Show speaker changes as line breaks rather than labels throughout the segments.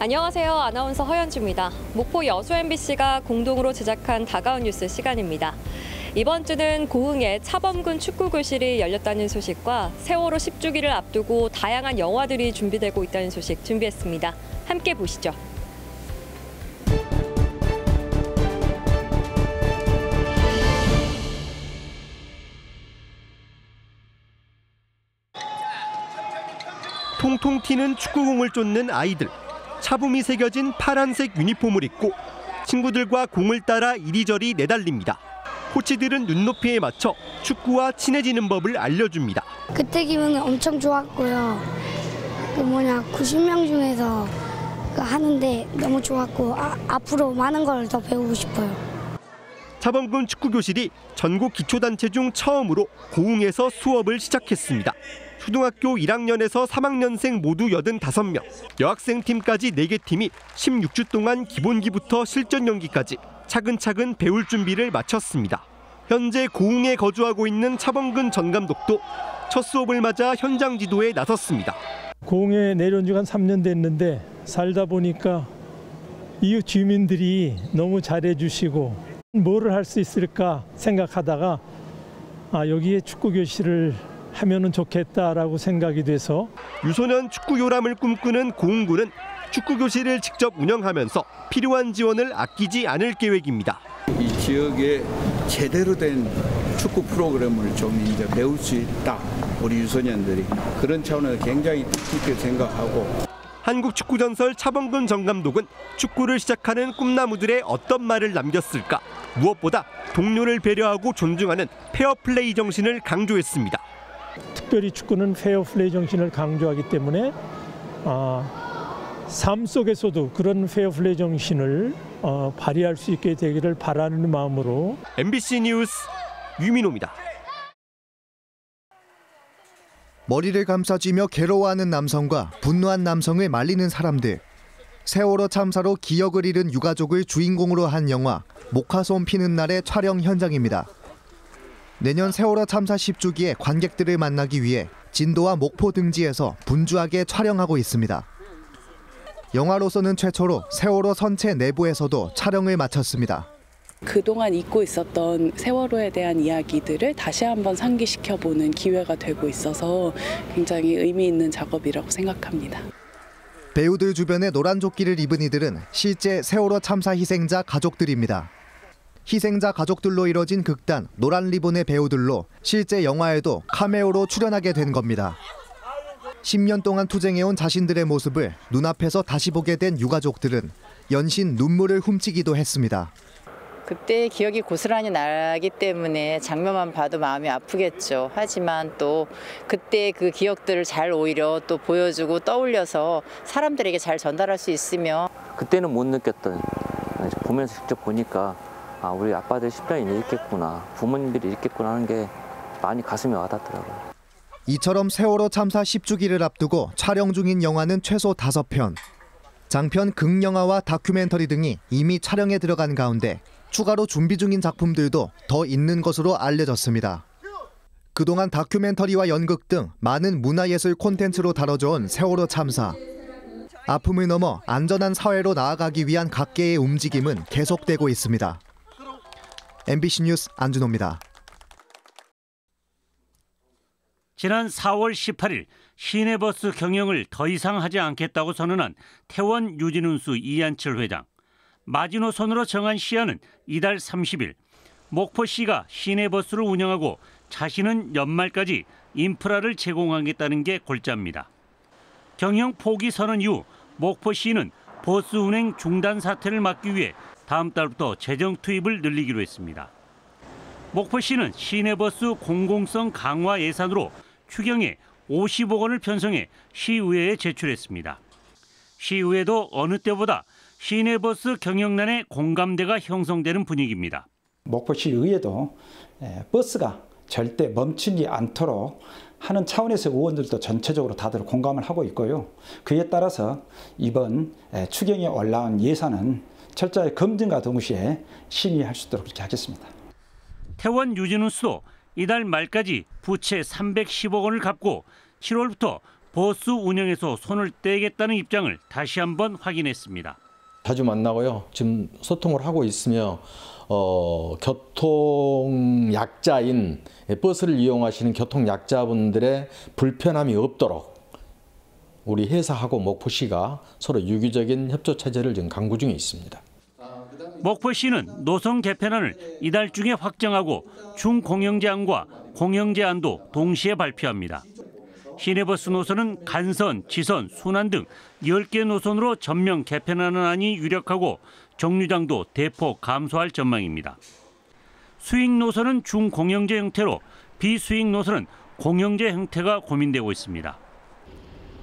안녕하세요. 아나운서 허연주입니다. 목포 여수 MBC가 공동으로 제작한 다가온 뉴스 시간입니다. 이번 주는 고흥에 차범근 축구교실이 열렸다는 소식과 세월호 10주기를 앞두고 다양한 영화들이 준비되고 있다는 소식 준비했습니다. 함께 보시죠.
통통 튀는 축구공을 쫓는 아이들. 차붐이 새겨진 파란색 유니폼을 입고 친구들과 공을 따라 이리저리 내달립니다. 코치들은 눈높이에 맞춰 축구와 친해지는 법을 알려줍니다.
그때 기분이 엄청 좋았고요. 90명 중에서 하는데 너무 좋았고 앞으로 많은 걸 더 배우고 싶어요.
차범근 축구교실이 전국 기초단체 중 처음으로 고흥에서 수업을 시작했습니다. 초등학교 1학년에서 3학년생 모두 85명, 여학생팀까지 4개 팀이 16주 동안 기본기부터 실전 연기까지 차근차근 배울 준비를 마쳤습니다. 현재 고흥에 거주하고 있는 차범근 전 감독도 첫 수업을 맞아 현장 지도에 나섰습니다.
고흥에 내려온 지가 한 3년 됐는데 살다 보니까 이웃 주민들이 너무 잘해주시고 뭐를 할 수 있을까 생각하다가 여기에 축구교실을 하면은 좋겠다라고 생각이 돼서
유소년 축구교람을 꿈꾸는 고흥군은 축구교실을 직접 운영하면서 필요한 지원을 아끼지 않을 계획입니다.
이 지역에 제대로 된 축구 프로그램을 좀 이제 배울 수 있다. 우리 유소년들이 그런 차원에서 굉장히 뜻깊게 생각하고.
한국 축구 전설 차범근 전 감독은 축구를 시작하는 꿈나무들의 어떤 말을 남겼을까? 무엇보다 동료를 배려하고 존중하는 페어플레이 정신을 강조했습니다.
특별히 축구는 페어플레이 정신을 강조하기 때문에 삶 속에서도 그런 페어플레이 정신을 발휘할 수 있게 되기를 바라는 마음으로.
MBC 뉴스 유민호입니다.
머리를 감싸쥐며 괴로워하는 남성과 분노한 남성을 말리는 사람들. 세월호 참사로 기억을 잃은 유가족을 주인공으로 한 영화 목화솜 피는 날의 촬영 현장입니다. 내년 세월호 참사 10주기에 관객들을 만나기 위해 진도와 목포 등지에서 분주하게 촬영하고 있습니다. 영화로서는 최초로 세월호 선체 내부에서도 촬영을 마쳤습니다.
그동안 잊고 있었던 세월호에 대한 이야기들을 다시 한번 상기시켜보는 기회가 되고 있어서 굉장히 의미 있는 작업이라고 생각합니다.
배우들 주변에 노란 조끼를 입은 이들은 실제 세월호 참사 희생자 가족들입니다. 희생자 가족들로 이뤄진 극단 노란 리본의 배우들로 실제 영화에도 카메오로 출연하게 된 겁니다. 10년 동안 투쟁해온 자신들의 모습을 눈앞에서 다시 보게 된 유가족들은 연신 눈물을 훔치기도 했습니다.
그때 기억이 고스란히 나기 때문에 장면만 봐도 마음이 아프겠죠. 하지만 또 그때 그 기억들을 잘 오히려 또 보여주고 떠올려서 사람들에게 잘 전달할 수 있으면
그때는 못 느꼈던 보면서 직접 보니까 우리 아빠들 10년이 이랬겠구나, 부모님들이 이랬겠구나 하는 게 많이 가슴에 와닿더라고요.
이처럼 세월호 참사 10주기를 앞두고 촬영 중인 영화는 최소 5편. 장편 극영화와 다큐멘터리 등이 이미 촬영에 들어간 가운데 추가로 준비 중인 작품들도 더 있는 것으로 알려졌습니다. 그동안 다큐멘터리와 연극 등 많은 문화예술 콘텐츠로 다뤄져온 세월호 참사. 아픔을 넘어 안전한 사회로 나아가기 위한 각계의 움직임은 계속되고 있습니다. MBC 뉴스 안준호입니다.
지난 4월 18일 시내버스 경영을 더 이상 하지 않겠다고 선언한 태원 유진운수 이한철 회장. 마지노선으로 정한 시한은 이달 30일. 목포시가 시내버스를 운영하고 자신은 연말까지 인프라를 제공하겠다는 게 골자입니다. 경영 포기 선언 이후 목포시는 버스 운행 중단 사태를 막기 위해 다음 달부터 재정 투입을 늘리기로 했습니다. 목포시는 시내버스 공공성 강화 예산으로 추경에 50억 원을 편성해 시의회에 제출했습니다. 시의회도 어느 때보다 시내버스 경영난에 공감대가 형성되는 분위기입니다.
목포시의회도 버스가 절대 멈추지 않도록 하는 차원에서 의원들도 전체적으로 다들 공감을 하고 있고요. 그에 따라서 이번 추경에 올라온 예산은 철저히 검증과 동시에 심의할 수 있도록 그렇게 하겠습니다.
태원 유진운수도 이달 말까지 부채 310억 원을 갚고 7월부터 버스 운영에서 손을 떼겠다는 입장을 다시 한번 확인했습니다.
자주 만나고요. 지금 소통을 하고 있으며 교통약자인 버스를 이용하시는 교통약자분들의 불편함이 없도록 우리 회사하고 목포시가 서로 유기적인 협조 체제를 지금 강구 중에 있습니다.
목포시는 노선 개편안을 이달 중에 확정하고 중공영제안과 공영제안도 동시에 발표합니다. 시내버스 노선은 간선, 지선, 순환 등 10개 노선으로 전면 개편하는 안이 유력하고 정류장도 대폭 감소할 전망입니다. 수익 노선은 중공영제 형태로 비수익 노선은 공영제 형태가 고민되고 있습니다.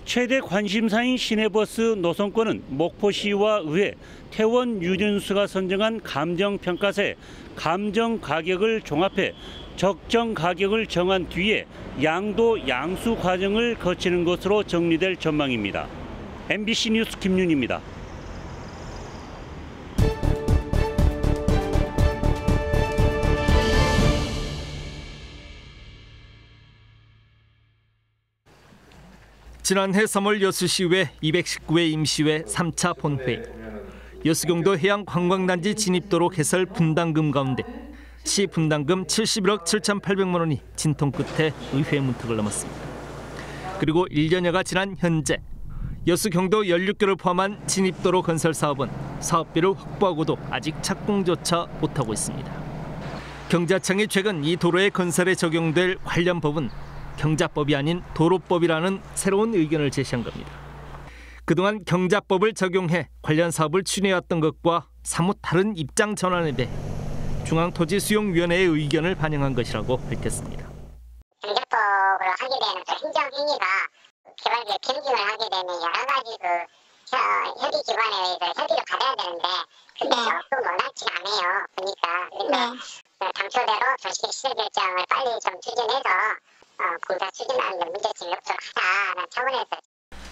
최대 관심사인 시내버스 노선권은 목포시와 의회, 태원 유진수가 선정한 감정평가서에 감정 가격을 종합해 적정 가격을 정한 뒤에 양도 양수 과정을 거치는 것으로 정리될 전망입니다. MBC 뉴스 김윤희입니다.
지난해 3월 여수시의회 219회 임시회 3차 본회의. 여수경도 해양관광단지 진입도로 개설 분담금 가운데 시 분담금 71억 7,800만 원이 진통 끝에 의회 문턱을 넘었습니다. 그리고 1년여가 지난 현재 여수경도 16개를 포함한 진입도로 건설 사업은 사업비를 확보하고도 아직 착공조차 못하고 있습니다. 경자청이 최근 이 도로의 건설에 적용될 관련 법은 경자법이 아닌 도로법이라는 새로운 의견을 제시한 겁니다. 그동안 경자법을 적용해 관련 사업을 추진해왔던 것과 사뭇 다른 입장 전환에 대해 중앙토지수용위원회의 의견을 반영한 것이라고 밝혔습니다.
경자법을 하게 되는 행정행위가 개발비에 변경을 하게 되면 여러 가지 협의 기관에 의해서 협의를 받아야 되는데 그게 또 원활치가 않아요. 보니까. 근데 당초대로 도시계획 시설 결정을 빨리 좀 추진해서 공사 추진하는 데 문제점이 없도록 하자는 차원에서.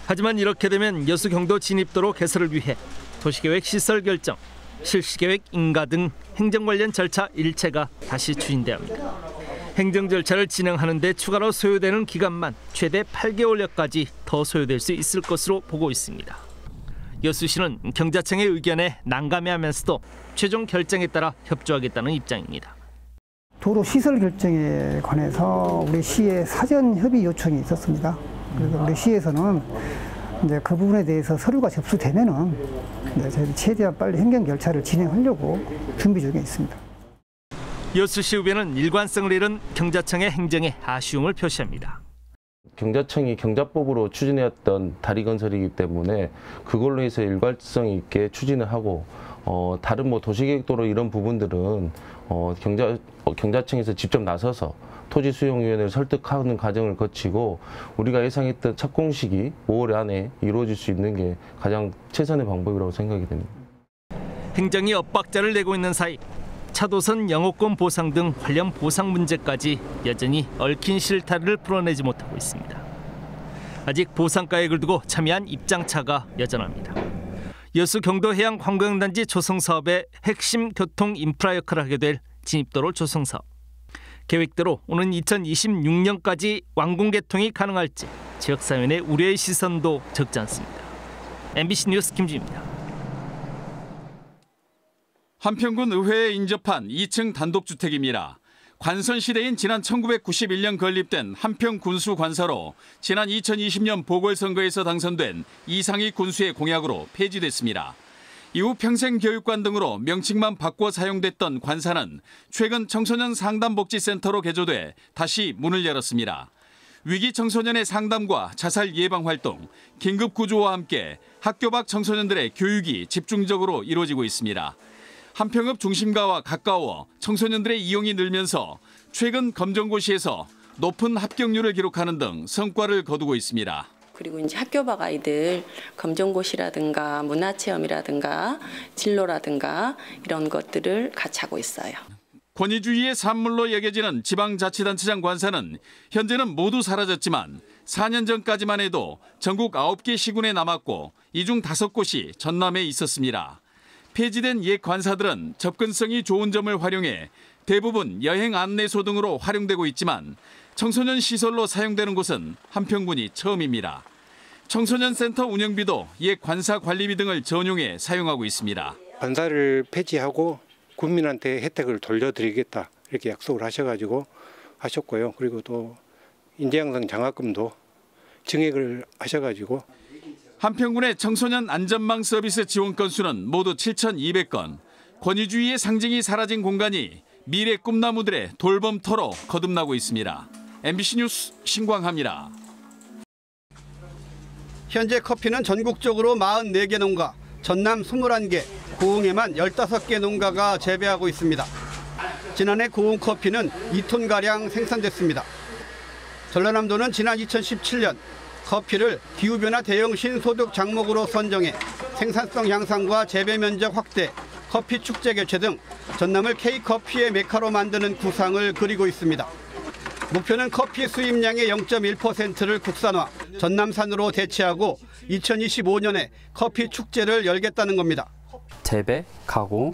하지만 이렇게 되면 여수경도 진입도로 개설을 위해 도시계획 시설 결정, 실시계획 인가 등 행정 관련 절차 일체가 다시 추진돼야 합니다. 행정 절차를 진행하는 데 추가로 소요되는 기간만 최대 8개월여까지 더 소요될 수 있을 것으로 보고 있습니다. 여수시는 경자청의 의견에 난감해하면서도 최종 결정에 따라 협조하겠다는 입장입니다.
도로 시설 결정에 관해서 우리 시에 사전 협의 요청이 있었습니다. 그래서 우리 시에서는 이제 그 부분에 대해서 서류가 접수되면은 저희 최대한 빨리 행정 절차를 진행하려고 준비 중에 있습니다.
여수시의회는 일관성을 잃은 경자청의 행정에 아쉬움을 표시합니다.
경자청이 경자법으로 추진해왔던 다리 건설이기 때문에 그걸로 해서 일관성 있게 추진을 하고 다른 도시계획도로 이런 부분들은 경자청에서 직접 나서서 토지수용위원회를 설득하는 과정을 거치고 우리가 예상했던 착공 시기 5월 안에 이루어질 수 있는 게 가장 최선의 방법이라고 생각이 됩니다.
행정이 엇박자를 내고 있는 사이 차도선 영업권 보상 등 관련 보상 문제까지 여전히 얽힌 실타래를 풀어내지 못하고 있습니다. 아직 보상가액을 두고 첨예한 입장차가 여전합니다. 여수 경도 해양관광단지 조성사업의 핵심 교통 인프라 역할을 하게 될 진입도로 조성사업. 계획대로 오는 2026년까지 완공 개통이 가능할지 지역사회의 우려의 시선도 적지 않습니다. MBC 뉴스 김주입니다.
한평군 의회에 인접한 2층 단독주택입니다. 관선 시대인 지난 1991년 건립된 한평 군수 관사로 지난 2020년 보궐선거에서 당선된 이상희 군수의 공약으로 폐지됐습니다. 이후 평생교육관 등으로 명칭만 바꿔 사용됐던 관사는 최근 청소년 상담복지센터로 개조돼 다시 문을 열었습니다. 위기 청소년의 상담과 자살 예방 활동, 긴급 구조와 함께 학교 밖 청소년들의 교육이 집중적으로 이루어지고 있습니다. 한평읍 중심가와 가까워 청소년들의 이용이 늘면서 최근 검정고시에서 높은 합격률을 기록하는 등 성과를 거두고 있습니다.
그리고 이제 학교 밖 아이들 검정고시라든가 문화체험이라든가 진로라든가 이런 것들을 같이 하고 있어요.
권위주의의 산물로 여겨지는 지방자치단체장 관사는 현재는 모두 사라졌지만 4년 전까지만 해도 전국 9개 시군에 남았고 이 중 5곳이 전남에 있었습니다. 폐지된 옛 관사들은 접근성이 좋은 점을 활용해 대부분 여행 안내소 등으로 활용되고 있지만 청소년 시설로 사용되는 곳은 한평군이 처음입니다. 청소년 센터 운영비도 옛 관사 관리비 등을 전용해 사용하고 있습니다.
관사를 폐지하고 국민한테 혜택을 돌려드리겠다 이렇게 약속을 하셨고요. 그리고 또 인재양성 장학금도 증액을 하셔가지고
한평군의 청소년 안전망 서비스 지원 건수는 모두 7,200건. 권위주의의 상징이 사라진 공간이 미래 꿈나무들의 돌봄터로 거듭나고 있습니다. MBC 뉴스 신광하입니다.
현재 커피는 전국적으로 44개 농가, 전남 21개, 고흥에만 15개 농가가 재배하고 있습니다. 지난해 고흥 커피는 2톤가량 생산됐습니다. 전라남도는 지난 2017년 커피를 기후변화 대응 신소득 작목으로 선정해 생산성 향상과 재배 면적 확대, 커피 축제 개최 등 전남을 K커피의 메카로 만드는 구상을 그리고 있습니다. 목표는 커피 수입량의 0.1%를 국산화, 전남산으로 대체하고 2025년에 커피 축제를 열겠다는 겁니다.
재배, 가공,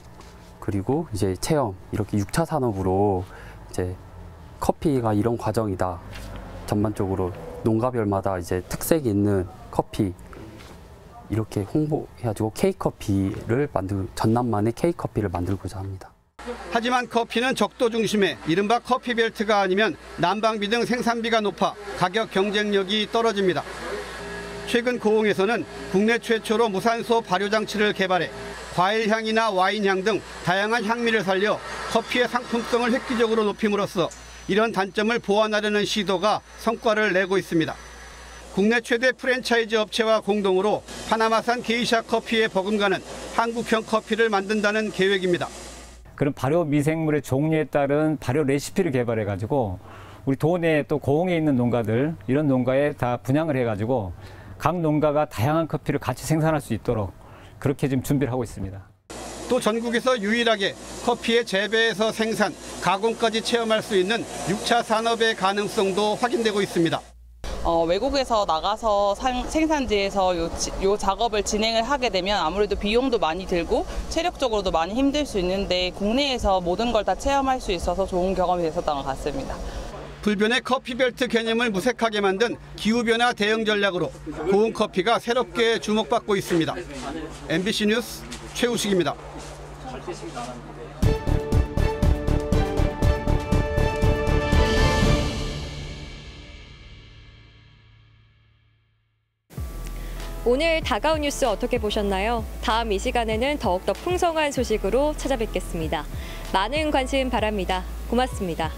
그리고 이제 체험 이렇게 6차 산업으로 이제 커피가 이런 과정이다. 전반적으로 농가별마다 이제 특색이 있는 커피 이렇게 홍보해가지고 K커피를 전남만의 K커피를 만들고자 합니다.
하지만 커피는 적도 중심에 이른바 커피벨트가 아니면 난방비 등 생산비가 높아 가격 경쟁력이 떨어집니다. 최근 고흥에서는 국내 최초로 무산소 발효장치를 개발해 과일향이나 와인향 등 다양한 향미를 살려 커피의 상품성을 획기적으로 높임으로써 이런 단점을 보완하려는 시도가 성과를 내고 있습니다. 국내 최대 프랜차이즈 업체와 공동으로 파나마산 게이샤 커피에 버금가는 한국형 커피를 만든다는 계획입니다.
그런 발효 미생물의 종류에 따른 발효 레시피를 개발해가지고 우리 도내 또 고흥에 있는 농가들 이런 농가에 다 분양을 해가지고 각 농가가 다양한 커피를 같이 생산할 수 있도록 그렇게 지금 준비를 하고 있습니다.
또 전국에서 유일하게 커피의 재배에서 생산, 가공까지 체험할 수 있는 6차 산업의 가능성도 확인되고 있습니다.
외국에서 나가서 생산지에서 요 작업을 진행을 하게 되면 아무래도 비용도 많이 들고 체력적으로도 많이 힘들 수 있는데 국내에서 모든 걸 다 체험할 수 있어서 좋은 경험이 됐었던 것 같습니다.
불변의 커피벨트 개념을 무색하게 만든 기후변화 대응 전략으로 고흥 커피가 새롭게 주목받고 있습니다. MBC 뉴스 최우식입니다.
오늘 다가온 뉴스 어떻게 보셨나요? 다음 이 시간에는 더욱더 풍성한 소식으로 찾아뵙겠습니다. 많은 관심 바랍니다. 고맙습니다.